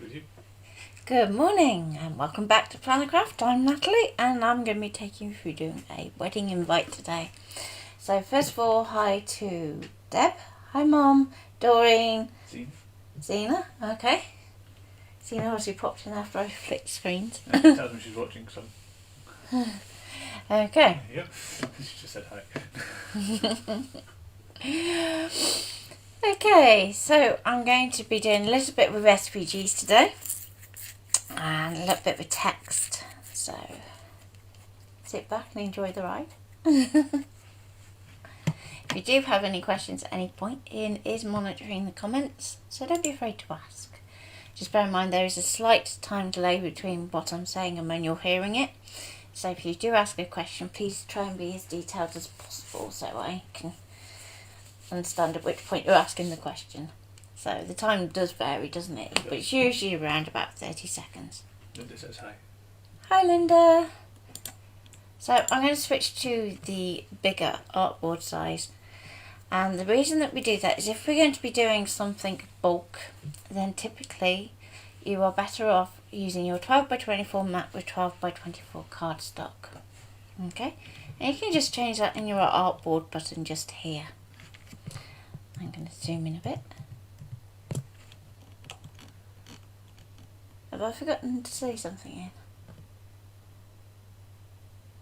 with you. Good morning and welcome back to Planner Craft. I'm Natalie and I'm going to be taking you through doing a wedding invite today. So first of all, hi to Deb. Hi Mom, Doreen, Zena. Okay. Zena obviously popped in after I flicked screens. Tells me she's watching some. Okay. Yep, she just said hi. Okay, so I'm going to be doing a little bit with SVGs today and a little bit with text. So sit back and enjoy the ride. If you do have any questions at any point, Ian is monitoring the comments, so don't be afraid to ask. Just bear in mind there is a slight time delay between what I'm saying and when you're hearing it. So if you do ask a question, please try and be as detailed as possible so I can understand at which point you're asking the question. So the time does vary, doesn't it? But it's usually around about 30 seconds. Linda says hi. Hi Linda! So I'm going to switch to the bigger artboard size. And the reason that we do that is if we're going to be doing something bulk, then typically you are better off using your 12x24 mat with 12x24 cardstock. Okay? And you can just change that in your artboard button just here. I'm going to zoom in a bit. Have I forgotten to say something here?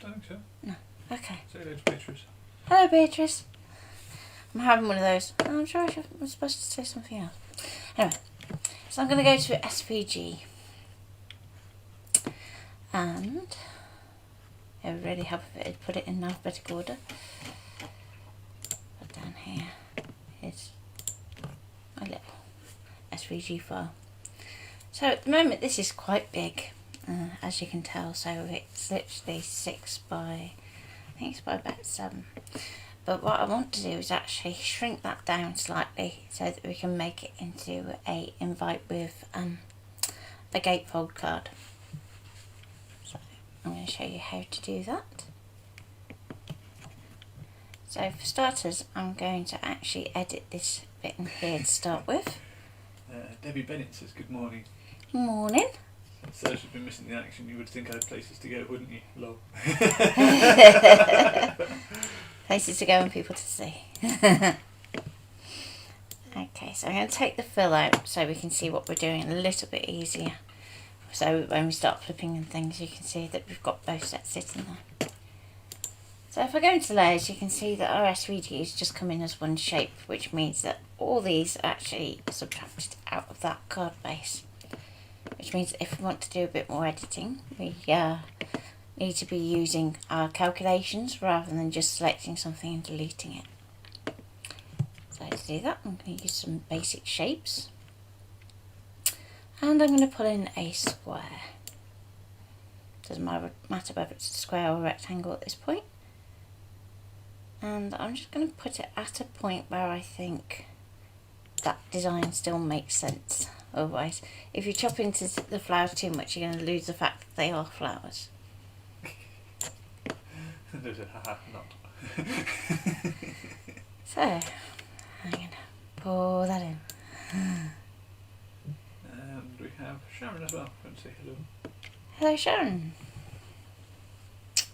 Don't think so. No. Okay. Say hello to Beatrice. Hello Beatrice. I'm having one of those. I'm sure I was supposed to say something else. Anyway, so I'm going to go to SVG. And I already have it, put it in alphabetical order. But down here is my little SVG file. So at the moment this is quite big, as you can tell. So it's literally 6 by, I think it's by about 7. But what I want to do is actually shrink that down slightly so that we can make it into a invite with a gatefold card. So I'm going to show you how to do that. So for starters, I'm going to actually edit this bit in here to start with. Debbie Bennett says good morning. Morning. So she's been missing the action. You would think I had places to go, wouldn't you? Lol. Places to go and people to see. Okay, so I'm going to take the fill out so we can see what we're doing a little bit easier. So when we start flipping and things, you can see that we've got both sets sitting there. So if I go into layers, you can see that our SVGs just come in as one shape, which means that all these are actually subtracted out of that card base. Which means if we want to do a bit more editing, we need to be using our calculations rather than just selecting something and deleting it. So to do that, I'm going to use some basic shapes. And I'm going to put in a square. Doesn't matter whether it's a square or a rectangle at this point. And I'm just going to put it at a point where I think that design still makes sense. Otherwise, if you chop into the flowers too much, you're going to lose the fact that they are flowers. So, I'm going to pour that in. And we have Sharon as well. Come and say hello. Hello Sharon.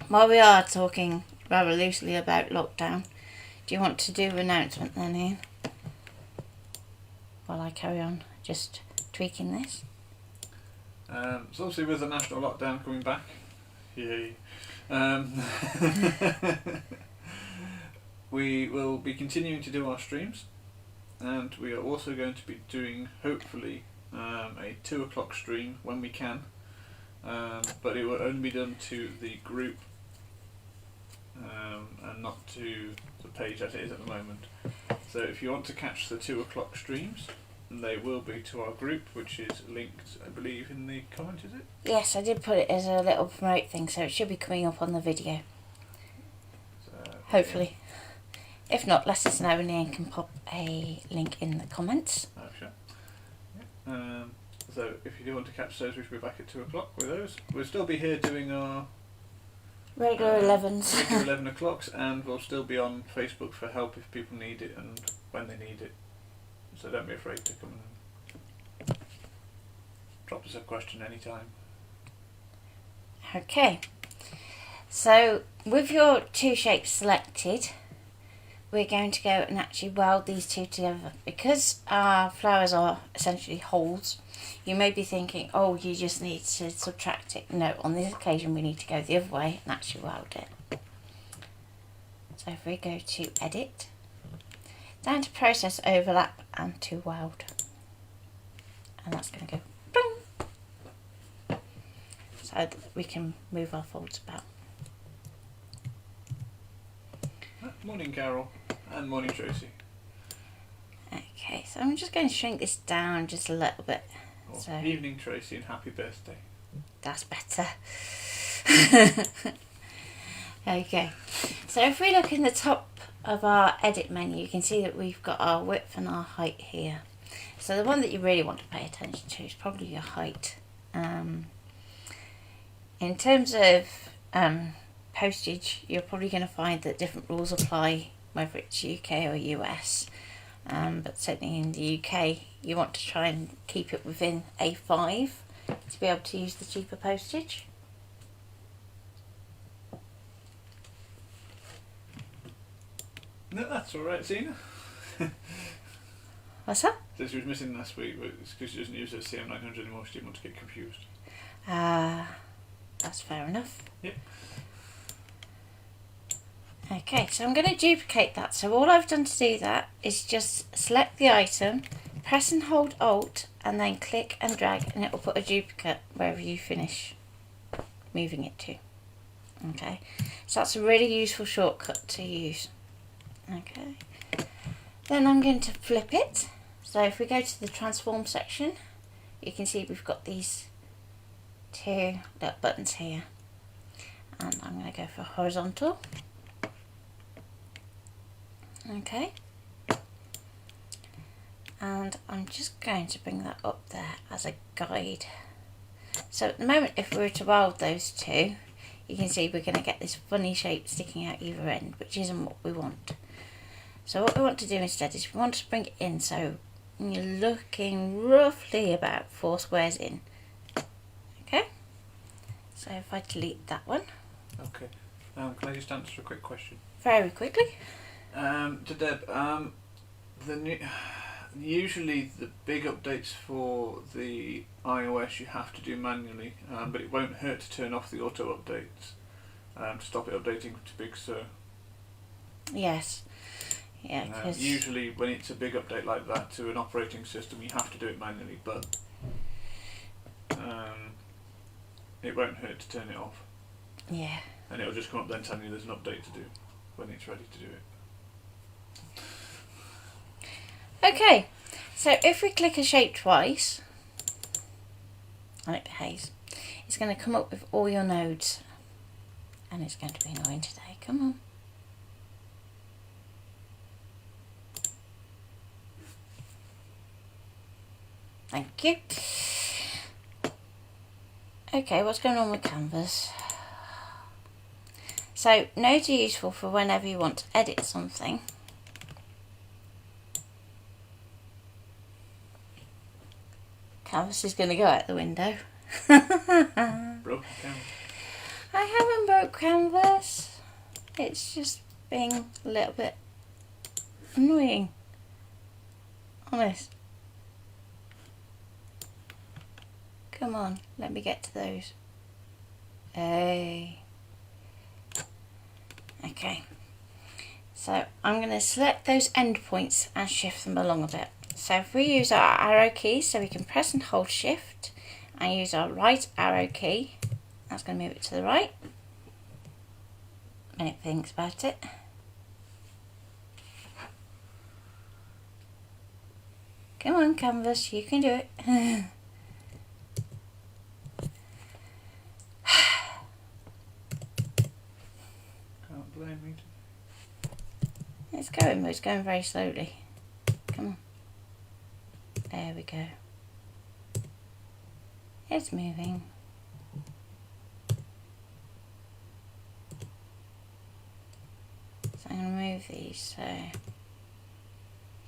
While we are talking rather loosely about lockdown, do you want to do an announcement then, Ian? While I carry on just tweaking this. So obviously with the national lockdown coming back, yay. We will be continuing to do our streams, and we are also going to be doing, hopefully, a 2 o'clock stream when we can, but it will only be done to the group and not to the page as it is at the moment. So if you want to catch the 2 o'clock streams, they will be to our group, which is linked, I believe, in the comment, is it? Yes, I did put it as a little promote thing, so it should be coming up on the video. So, hopefully. Yeah. If not, let us know and Ian can pop a link in the comments. Oh, sure. Yeah. So if you do want to catch those, we should be back at 2 o'clock with those. We'll still be here doing our regular 11s. Regular 11 o'clocks, and we'll still be on Facebook for help if people need it and when they need it. So don't be afraid to come drop us a question anytime. Okay, so with your two shapes selected, we're going to go and actually weld these two together. Because our flowers are essentially holes, you may be thinking, oh, you just need to subtract it. No, on this occasion we need to go the other way and actually weld it. So if we go to edit, down to process overlap and to weld, and that's going to go boom, so that we can move our folds about. Morning Carol, and morning Tracy. Okay, so I'm just going to shrink this down just a little bit. Or So evening Tracy, and happy birthday. that's better. Okay, so if we look in the top of our edit menu, you can see that we've got our width and our height here. So the one that you really want to pay attention to is probably your height. In terms of postage, you're probably going to find that different rules apply, whether it's UK or US. But certainly in the UK, you want to try and keep it within A5 to be able to use the cheaper postage. No, that's alright, Zena. What's that? So she was missing last week, but it's because she doesn't use her CM900 anymore, she didn't want to get confused. That's fair enough. Yep. Okay, so I'm going to duplicate that. So all I've done to do that is just select the item, press and hold Alt, and then click and drag, and it will put a duplicate wherever you finish moving it to. Okay, so that's a really useful shortcut to use. Okay, then I'm going to flip it. So if we go to the transform section, you can see we've got these two little buttons here, and I'm going to go for horizontal. Okay, and I'm just going to bring that up there as a guide. So at the moment, if we were to weld those two, you can see we're going to get this funny shape sticking out either end, which isn't what we want. So what we want to do instead is we want to bring it in, so you're looking roughly about 4 squares in. Okay, so if I delete that one. Okay. Can I just answer a quick question? Very quickly. To Deb, usually the big updates for the iOS you have to do manually, but it won't hurt to turn off the auto updates to stop it updating to Big Sur. Yes. Yeah, cause usually when it's a big update like that to an operating system, you have to do it manually, but it won't hurt to turn it off. yeah. And it'll just come up then telling you there's an update to do when it's ready to do it. Okay, so if we click a shape twice and it behaves, it's going to come up with all your nodes, and it's going to be annoying today. Come on. Thank you. Okay, what's going on with Canvas? So nodes are useful for whenever you want to edit something. Canvas is going to go out the window. Broken Canvas. I haven't broke Canvas. It's just being a little bit annoying. Honest. Come on, let me get to those. Hey. Okay. So I'm going to select those endpoints and shift them along a bit. So if we use our arrow key, so we can press and hold shift and use our right arrow key, that's going to move it to the right when it thinks about it. Come on, Canvas, you can do it. Can't blame me. It's going, but it's going very slowly. Come on. There we go. It's moving. So I'm going to move these so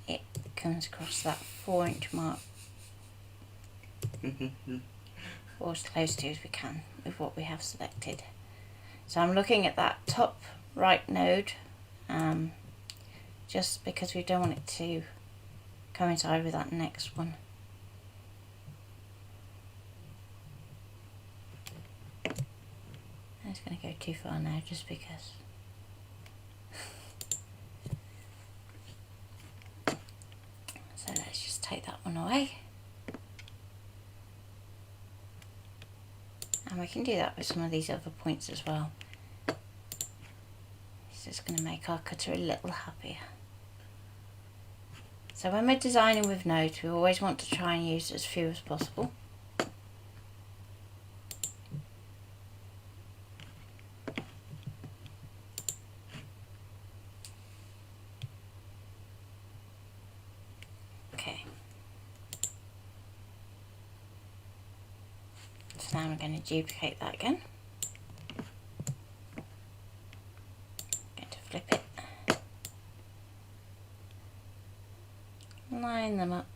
it comes across that 4-inch mark. or as close to as we can with what we have selected. So I'm looking at that top right node, just because we don't want it to coincide with that next one. It's going to go too far now just because. So let's just take that one away. And we can do that with some of these other points as well. It's just going to make our cutter a little happier. So when we're designing with nodes, we always want to try and use as few as possible. Okay. So now we're going to duplicate that again. Going to flip it. Line them up.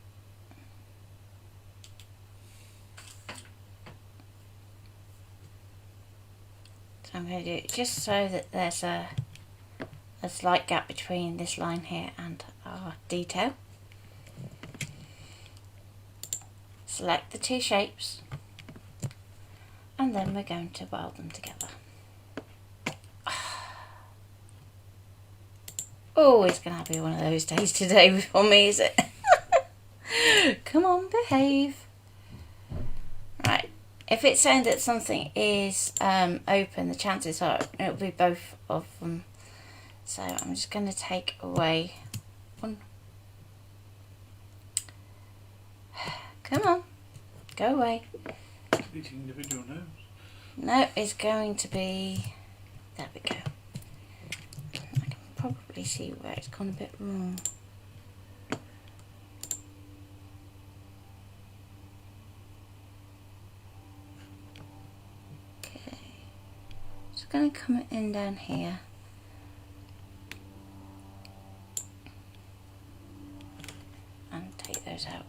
So I'm going to do it just so that there's a slight gap between this line here and our detail. Select the two shapes and then we're going to weld them together. Oh, it's going to be one of those days today for me, is it? Come on, behave. Right, if it's saying that something is open, the chances are it'll be both of them. So I'm just going to take away one. Come on, go away. Eating individual nodes. No, it's going to be. There we go. I can probably see where it's gone a bit wrong. Okay, just going to come in down here. And take those out.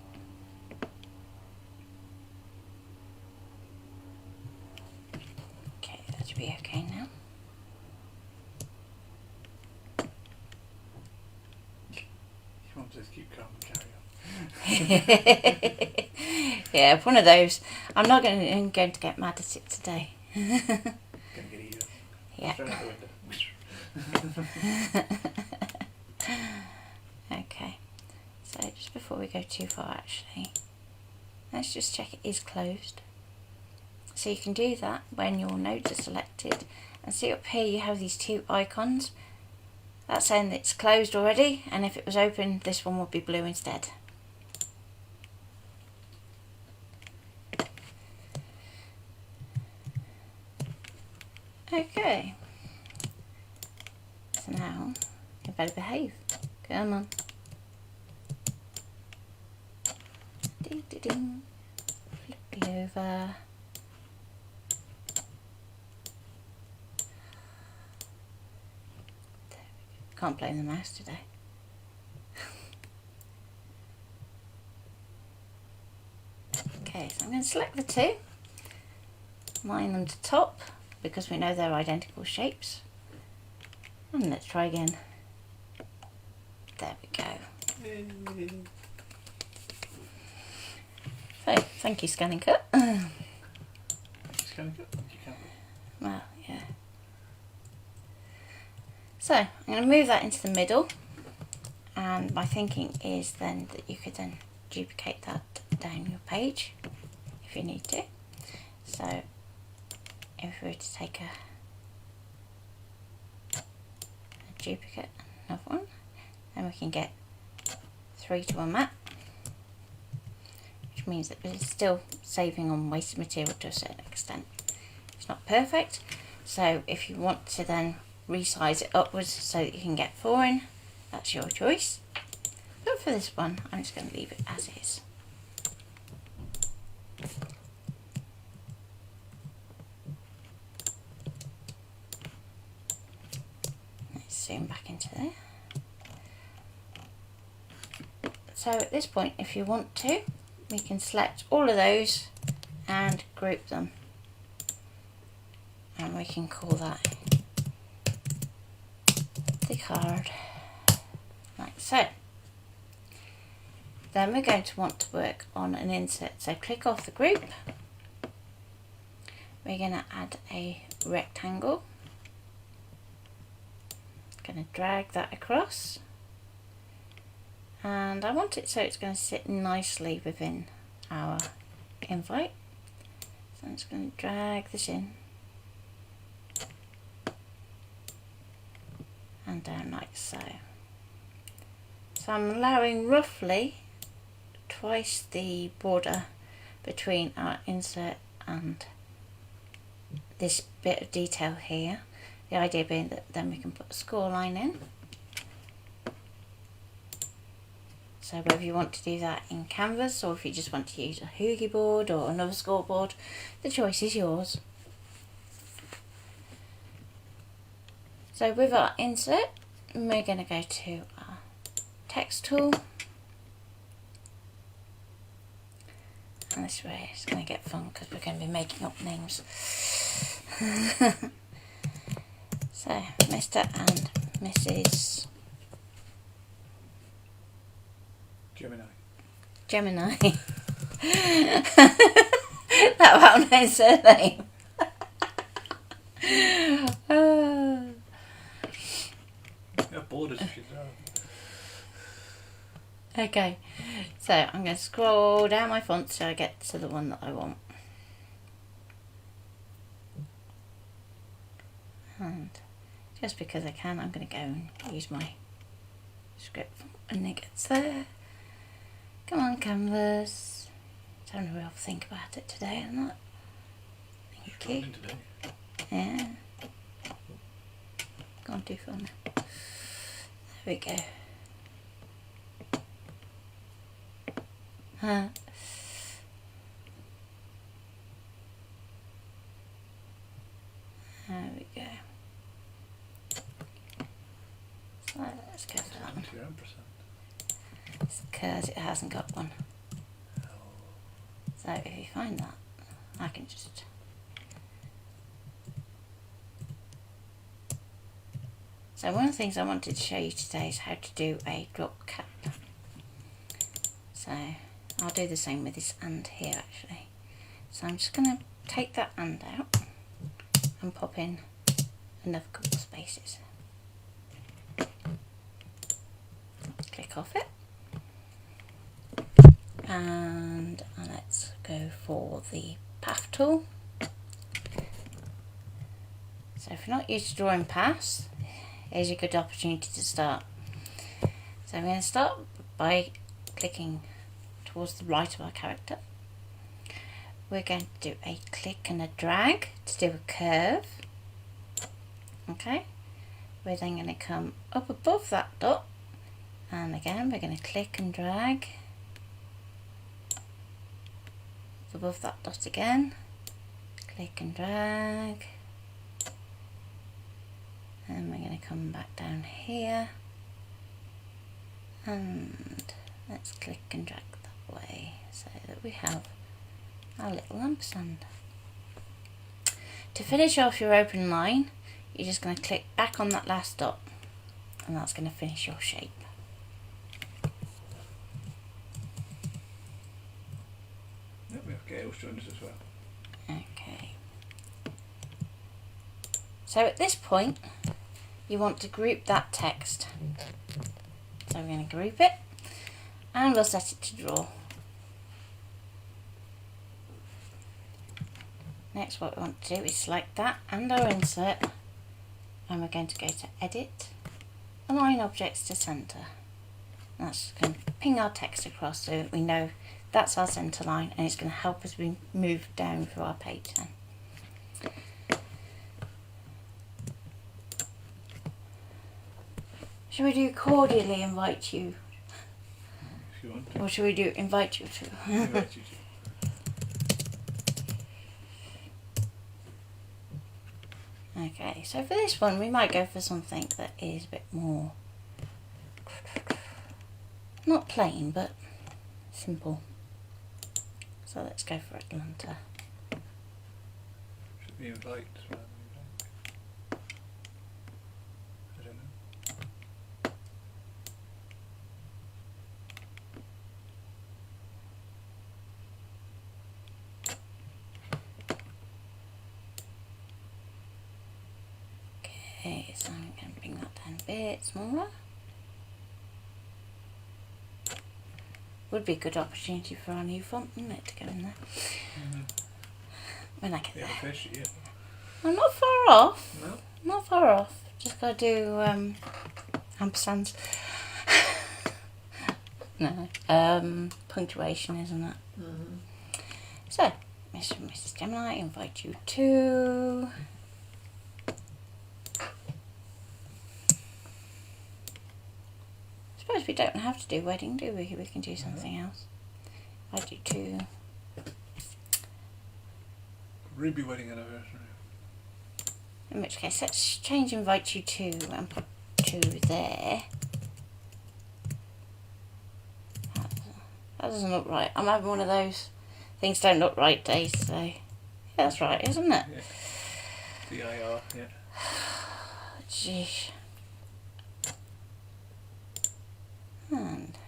Okay, that should be okay now. Come on, just keep calm and carry on. Yeah, one of those. I'm not going to get mad at it today. Gonna get eaten. Yeah. Straight out the window. Okay, so just before we go too far, actually, let's just check it is closed. So you can do that when your nodes are selected, and see up here you have these two icons. That's saying that it's closed already, and if it was open, this one would be blue instead. Okay, so now you better behave. Come on. Ding, ding, ding. Flip me over. Can't blame the mouse today. Okay, so I'm going to select the two, line them to top because we know they're identical shapes, and let's try again. There we go. So, thank you, Scanning Cut. Scanning Cut, thank you, Canvas. Well, yeah. So, I'm going to move that into the middle, and my thinking is then that you could then duplicate that down your page if you need to. So, if we were to take a duplicate, another one, then we can get 3 to a map, which means that it's still saving on wasted material to a certain extent. It's not perfect, so if you want to then resize it upwards so that you can get 4 in, that's your choice. But for this one, I'm just going to leave it as is. Let's zoom back into there. So at this point, if you want to, we can select all of those and group them, and we can call that the card, like so. Then we're going to want to work on an insert, so click off the group. We're going to add a rectangle, going to drag that across, and I want it so it's going to sit nicely within our invite. So I'm just going to drag this in and down like so. So I'm allowing roughly twice the border between our insert and this bit of detail here. The idea being that then we can put a score line in. So whether you want to do that in Canvas or if you just want to use a Hoogie board or another scoreboard, the choice is yours. So with our insert, we're going to go to our text tool. And this way it's going to get fun because we're going to be making up names. So, Mr. and Mrs. Gemini. That well-known surname. Borders if you know. Okay, so I'm going to scroll down my font till I get to the one that I want. And just because I can, I'm going to go and use my script font when it gets there. Come on, Canvas. Don't really have to think about it today, isn't it? Thank you. Today. Yeah. Can't do fun. There we go. There we go. So let's go for that one. It's because it hasn't got one. So if you find that, I can just... So one of the things I wanted to show you today is how to do a drop cap. So I'll do the same with this and here actually. So I'm just going to take that and out and pop in another couple of spaces. Click off it. And let's go for the path tool. So if you're not used to drawing paths, here's a good opportunity to start. So I'm going to start by clicking towards the right of our character. We're going to do a click and a drag to do a curve. Okay, we're then going to come up above that dot, and again we're going to click and drag above that dot again, click and drag, and we're going to come back down here and let's click and drag that way so that we have our little ampersand. To finish off your open line, you're just going to click back on that last dot and that's going to finish your shape. We have Gail's joined us as well. Okay. So at this point, you want to group that text. So we're going to group it and we'll set it to draw. Next, what we want to do is select that and our insert, and we're going to go to Edit, Align Objects to Center. And that's going to ping our text across so that we know that's our center line, and it's going to help us move down through our page then. Shall we do cordially invite you? If you want to. Or shall we do invite you to? Invite you to. Okay, so for this one we might go for something that is a bit more, not plain, but simple. So let's go for Atlanta. be invite rather than invite. I don't know. Okay, so I'm going to bring that down a bit smaller. Would be a good opportunity for our new font, wouldn't it, to go in there? When I get there. Fish, yeah. I'm not far off. No. Not far off. Just got to do ampersands. No. Punctuation, isn't it? So, Mr. and Mrs. Gemini, I invite you to... I suppose we don't have to do wedding, do we? We can do something else. Invite you to... Ruby wedding anniversary. In which case, let's change invite you to and put to there. That doesn't look right. I'm having one of those things don't look right days, so yeah, that's right, isn't it? Yeah. VIR, yeah. Jeez. And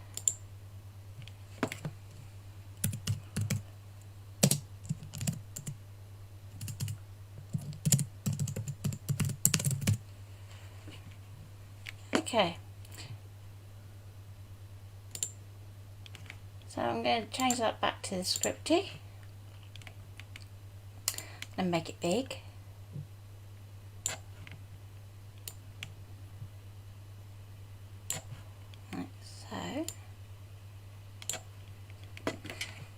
okay. So I'm going to change that back to the scripty and make it big. Like so.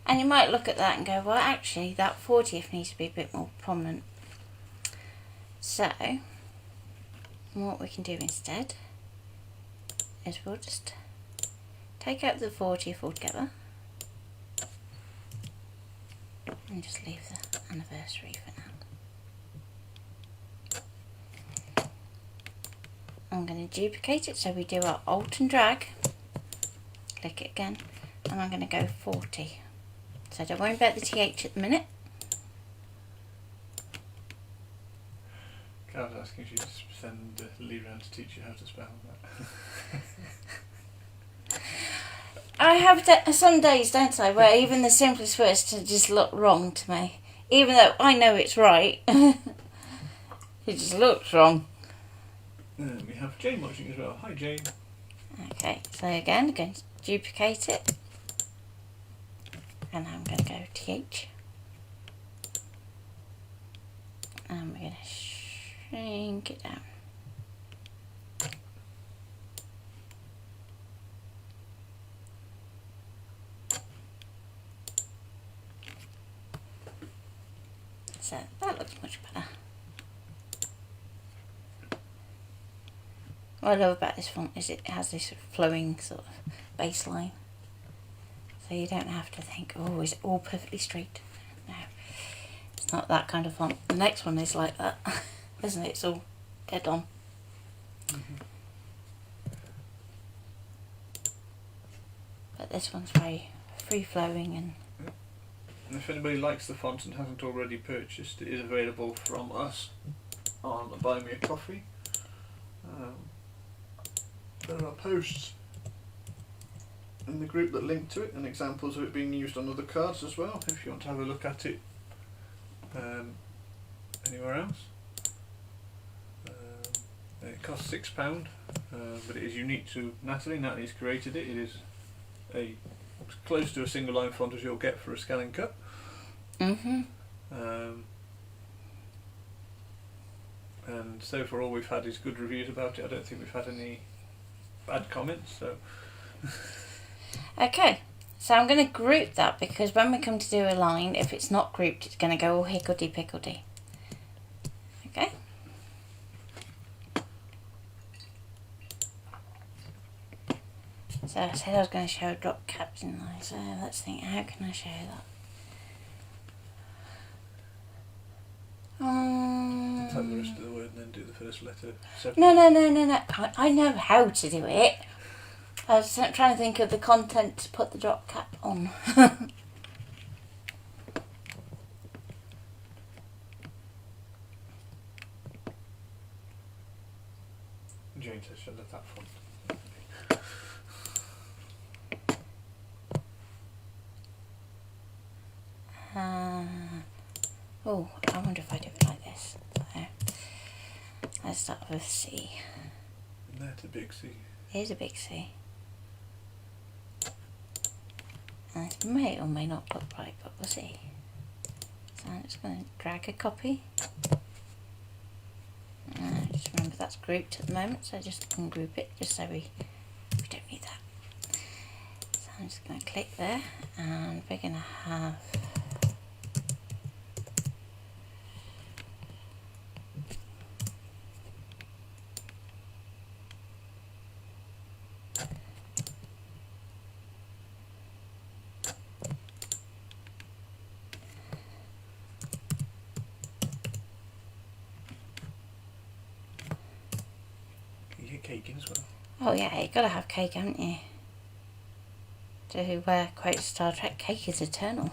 And you might look at that and go, well, actually, that 40th needs to be a bit more prominent. So, what we can do instead is we'll just take out the 40th altogether and just leave the anniversary for now. I'm going to duplicate it, so we do our Alt and drag, click it again, and I'm going to go 40. So don't worry about the TH at the minute. I was asking if you to send Lee around to teach you how to spell that. I have some days, don't I, where even the simplest words just look wrong to me. Even though I know it's right, it just looks wrong. We have Jane watching as well. Hi, Jane. Okay, so again, I'm going to duplicate it. And I'm going to go TH. And we're going to shrink it down. So that looks much better. What I love about this font is it has this flowing sort of baseline. So you don't have to think, oh, is it all perfectly straight? No, it's not that kind of font. The next one is like that, isn't it? It's all dead on. But this one's very free-flowing and... And if anybody likes the font and hasn't already purchased, it is available from us on Buy Me a Coffee. There are posts in the group that link to it and examples of it being used on other cards as well, if you want to have a look at it anywhere else. It costs £6, but it is unique to Natalie. Natalie's created it. It is as close to a single line font as you'll get for a Scaling Cut. And so far all we've had is good reviews about it. I don't think we've had any bad comments. So. Okay, so I'm going to group that because when we come to do a line, if it's not grouped, it's going to go all hickledy-pickledy. Okay. So I said I was going to show drop caps in there, so let's think, how can I show that? Type the rest of the word and then do the first letter separately. No. I know how to do it. I was trying to think of the content to put the drop cap on. Jane says she'll let that font. Oh, I wonder if I do it like this. So, let's start with C. And that's a big C. Here's a big C. And it may or may not look right, but we'll see. So I'm just going to drag a copy. Just remember that's grouped at the moment, so just ungroup it, just so we don't need that. So I'm just going to click there, and we're going to have cake in as well. Oh yeah, you gotta have cake, haven't you? To quote Star Trek, cake is eternal.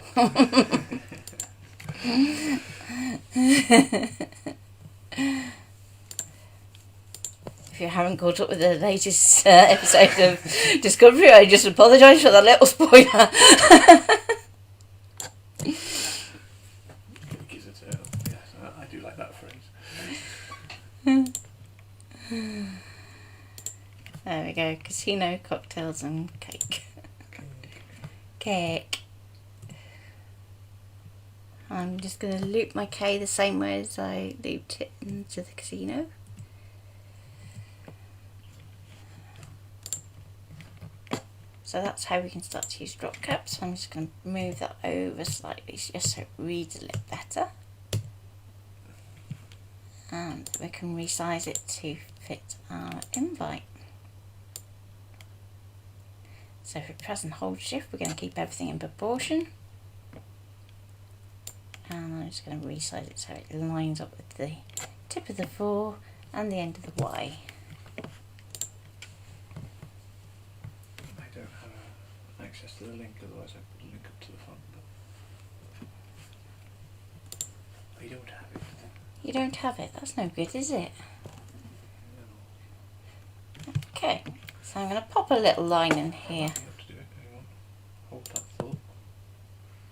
If you haven't caught up with the latest episode of Discovery, I just apologise for that little spoiler. Cake is eternal. Yes, I do like that phrase. There we go, casino, cocktails and cake. Cake. I'm just going to loop my K the same way as I looped it into the casino. So that's how we can start to use drop caps. I'm just going to move that over slightly just so it reads a little better. And we can resize it to fit our invite. So if we press and hold shift, we're going to keep everything in proportion. And I'm just going to resize it so it lines up with the tip of the 4 and the end of the Y. I don't have access to the link, otherwise I put a link up to the font. But I don't have it. You don't have it? That's no good, is it? No. Okay, so I'm going to pop a little line in here. You have to do it. Hang on. Hold that thought.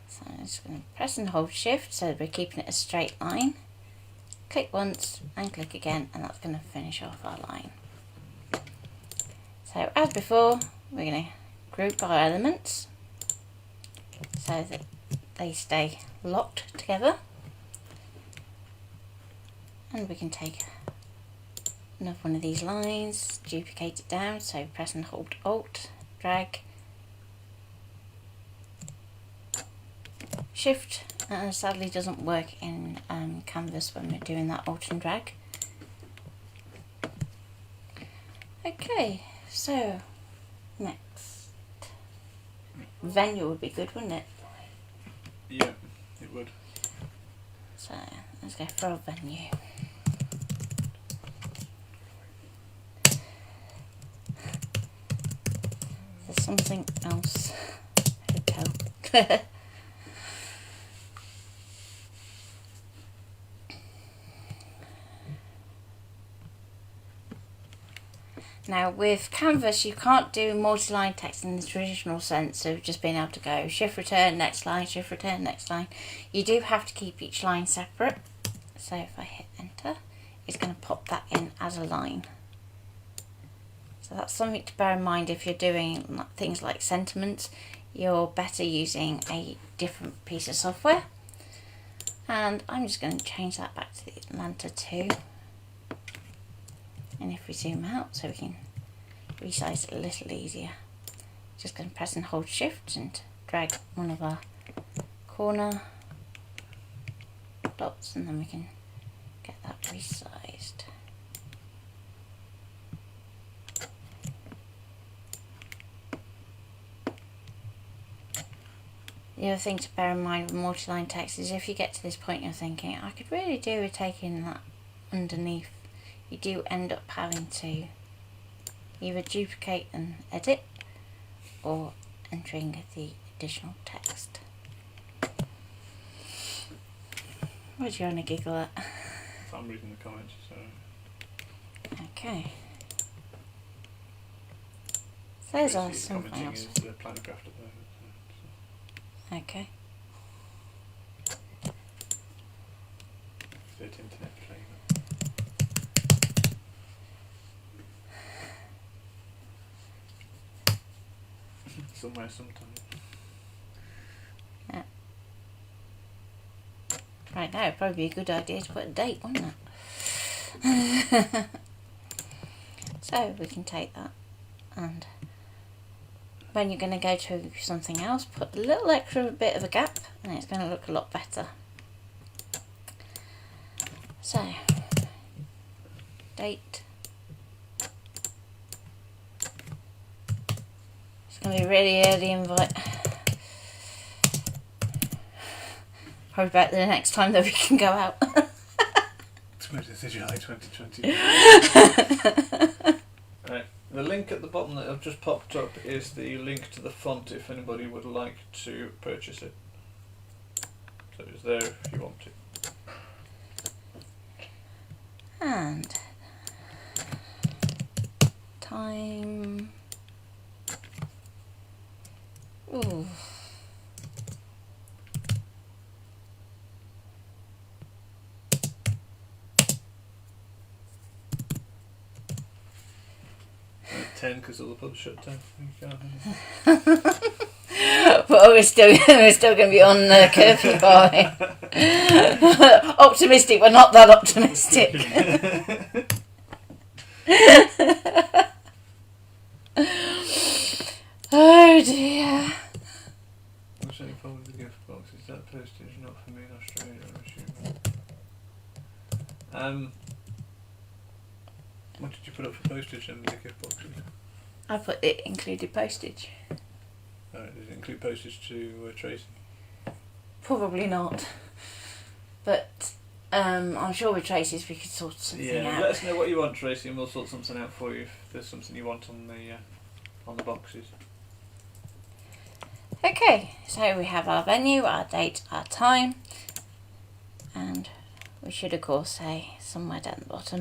So I'm just going to press and hold shift so that we're keeping it a straight line. Click once and click again, and that's going to finish off our line. So as before, we're going to group our elements so that they stay locked together. And we can take another one of these lines, duplicate it down, so press and hold Alt, drag, Shift, and sadly doesn't work in Canvas when we're doing that Alt and drag. Okay, so next, venue would be good, wouldn't it? Yeah, it would. So let's go for a venue. There's something else. Hotel. Now with Canvas you can't do multi-line text in the traditional sense of just being able to go shift return next line, shift return next line. You do have to keep each line separate. So if I hit enter, it's going to pop that in as a line. So that's something to bear in mind if you're doing things like sentiments. You're better using a different piece of software. And I'm just going to change that back to the Atlanta 2. And if we zoom out so we can resize it a little easier, just going to press and hold shift and drag one of our corner dots, and then we can get that resized. The other thing to bear in mind with multi-line text is if you get to this point you're thinking, I could really do with taking that underneath, you do end up having to either duplicate and edit or entering the additional text. What are you on a giggle at? I'm reading the comments, so... Okay. those are Tracy is some commenting files. his planner craft at the moment. So. Okay. Fit internet flavour. Somewhere, sometime. Right now, it'd probably be a good idea to put a date, wouldn't it? So we can take that, and when you're going to go to something else, put a little extra bit of a gap, and it's going to look a lot better. So, date. It's going to be a really early invite. Probably about the next time that we can go out. It's going to July 2020. Right. The link at the bottom that I've just popped up is the link to the font if anybody would like to purchase it. So it's there if you want to. And time. Ooh. At 10 because all the pubs shut down. But we're still going to be on curfew by. Optimistic, but not that optimistic. Oh dear. What's any problem with the gift box? Is that postage not for me in Australia, I'm assuming? What did you put up for postage then with the gift boxes? I put it included postage. Alright, does it include postage to Tracy? Probably not. But I'm sure with Tracy's we could sort something out. Let us know what you want, Tracy, and we'll sort something out for you if there's something you want on the boxes. Okay, so we have our venue, our date, our time, and we should of course say somewhere down the bottom.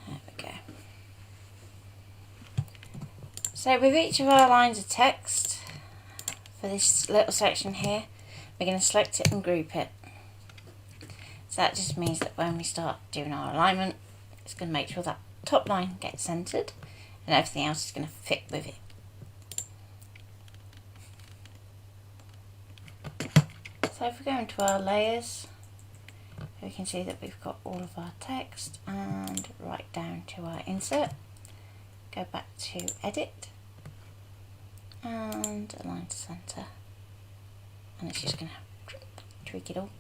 There we go. So with each of our lines of text, for this little section here, we're going to select it and group it. So that just means that when we start doing our alignment, it's going to make sure that top line gets centered and everything else is going to fit with it. So if we go into our layers, we can see that we've got all of our text, and right down to our insert, go back to edit and align to center, and it's just going to tweak it all.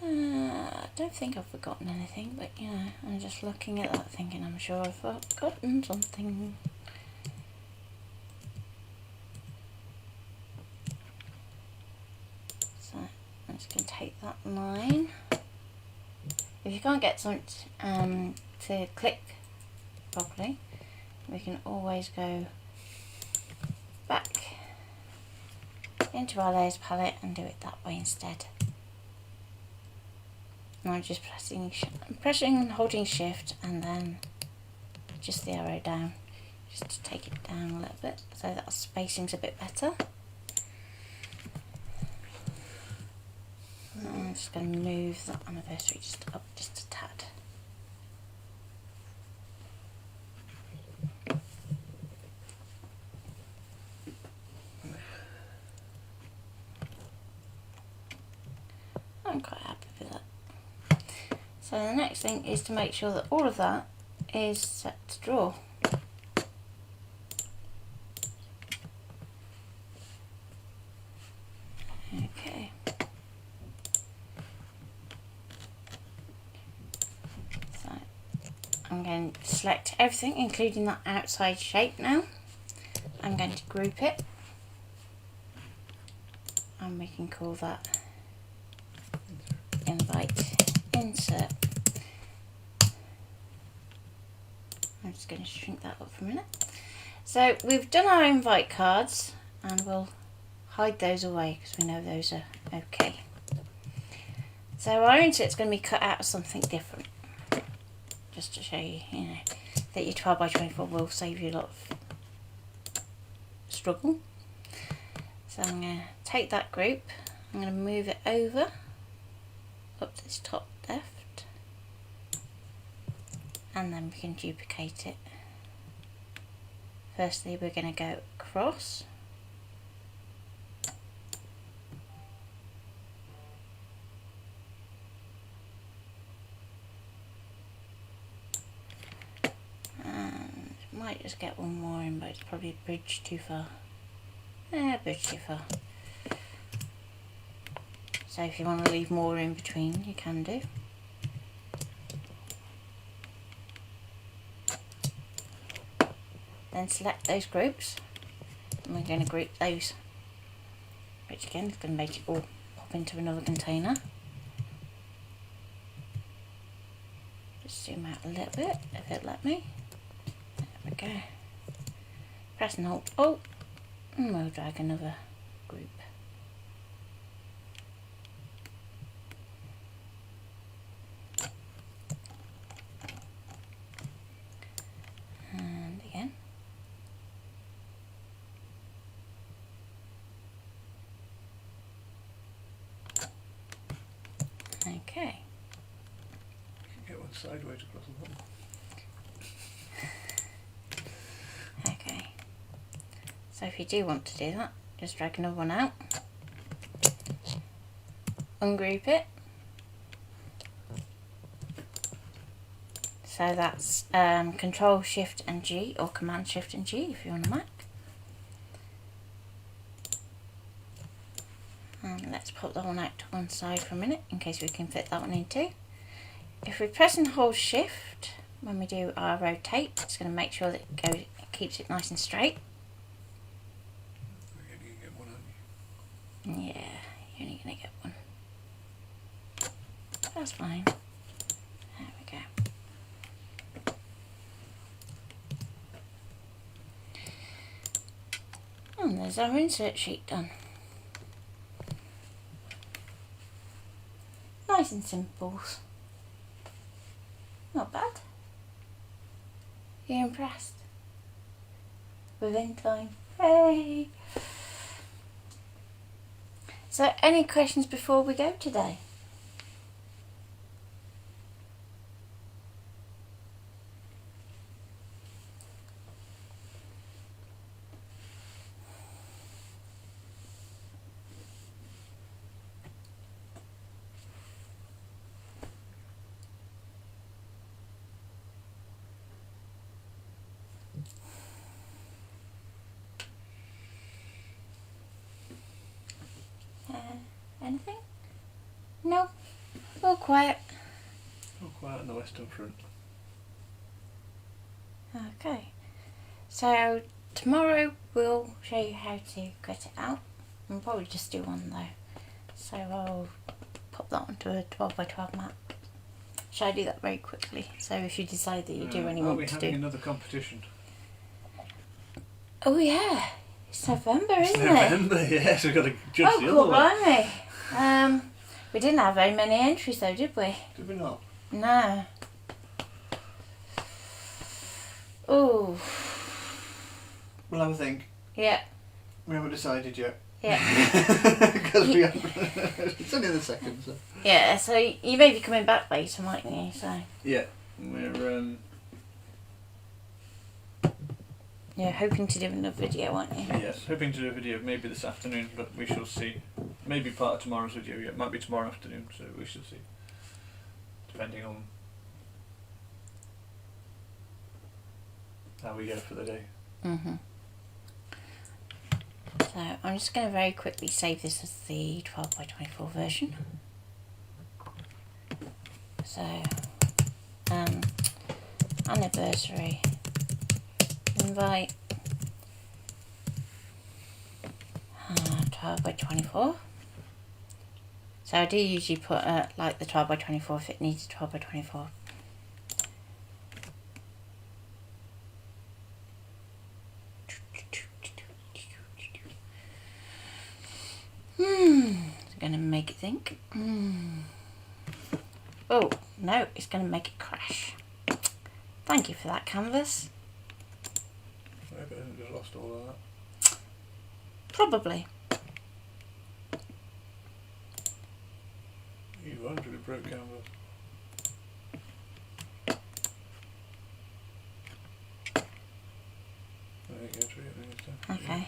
I don't think I've forgotten anything, but you know, I'm just looking at that thinking I'm sure I've forgotten something. So I'm just going to take that line. If you can't get something to click properly, we can always go back into our layers palette and do it that way instead. And I'm just pressing and holding shift and then just the arrow down, just to take it down a little bit so that our spacing's a bit better. And I'm just going to move that anniversary just up just a tad. I'm quite happy with that. So the next thing is to make sure that all of that is set to draw. Okay. So I'm going to select everything, including that outside shape now. I'm going to group it, and we can call that invite insert. I'm just going to shrink that up for a minute. So we've done our invite cards, and we'll hide those away because we know those are okay. So our insert's going to be cut out of something different, just to show you, that your 12 by 24 will save you a lot of struggle. So I'm going to take that group, I'm going to move it over up to this top left, and then we can duplicate it. Firstly, we're going to go across. And might just get one more in, but it's probably a bridge too far. Bridge too far. So if you want to leave more in between, you can do. Then select those groups, and we're going to group those, which again is going to make it all pop into another container. Just zoom out a little bit if it let me. There we go. Press and hold Alt, and we'll drag another group. And again. Okay. Get one sideways across the bottom. Okay. So if you do want to do that, just drag another one out, ungroup it. So that's Control Shift and G, or Command Shift and G if you're on a Mac. And let's put that one out to one side for a minute in case we can fit that one in too. If we press and hold Shift when we do our rotate, it's going to make sure that it keeps it nice and straight. You get one, aren't you? Yeah, you're only going to get one. That's fine. There we go. And there's our insert sheet done. Nice and simple. Not bad. You're impressed? Within time. Hey! So, any questions before we go today? Anything? No? All quiet. All quiet on the Western Front. Okay. So, tomorrow we'll show you how to cut it out. We'll probably just do one though. So I'll pop that onto a 12 by 12 map. Shall I do that very quickly? So if you decide that you do any want to do. Are we having another competition? Oh yeah, it's November, isn't it? November, yes, we've got to judge the other cool, one. blimey. We didn't have very many entries though, did we? Did we not? No. Ooh. We'll have a think. Yeah. We haven't decided yet. Yeah. Because we haven't. It's only the second, so. Yeah, so you may be coming back later, mightn't you? So. Yeah, we're You're hoping to do another video, aren't you? yes, hoping to do a video maybe this afternoon, but we shall see. Maybe part of tomorrow's video. Yeah, it might be tomorrow afternoon, so we shall see. Depending on how we go for the day. Mhm. So I'm just going to very quickly save this as the 12 by 24 version. So, anniversary invite 12 by 24. So I do usually put like the 12 by 24 if it needs 12 by 24. going to make it think. Oh, no, it's going to make it crash. Thank you for that, Canvas. I hope it hasn't just lost all of that. Probably. You literally broke Canvas. There you go, treat it next time. Okay.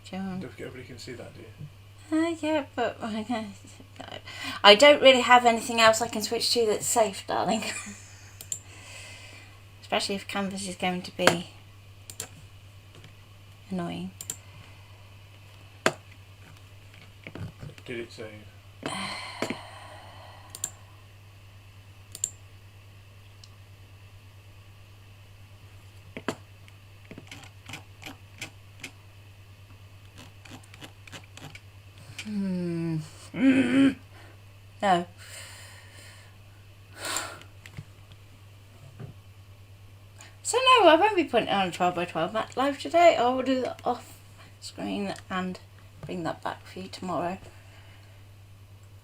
Don't forget everybody can see that, do you? Yeah, but I don't really have anything else I can switch to that's safe, darling. Especially if Canvas is going to be annoying. Did it save? No. So no, I won't be putting it on a 12x12 mat live today. I will do that off screen and bring that back for you tomorrow.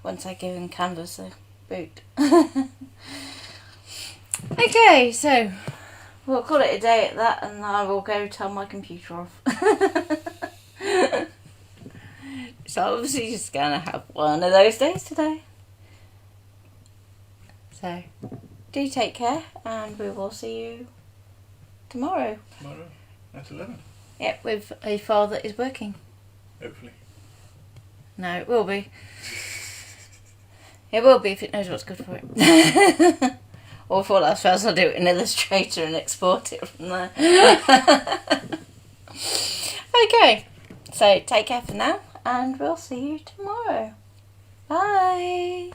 Once I give him Canvas a boot. Okay, so we'll call it a day at that, and I will go turn my computer off. So obviously just gonna have one of those days today. So do take care, and we will see you tomorrow. Tomorrow at 11. Yep, with a file that is working. Hopefully. No, it will be. It will be if it knows what's good for it. Or if all else fails, I'll do it in Illustrator and export it from there. Okay, so take care for now, and we'll see you tomorrow. Bye.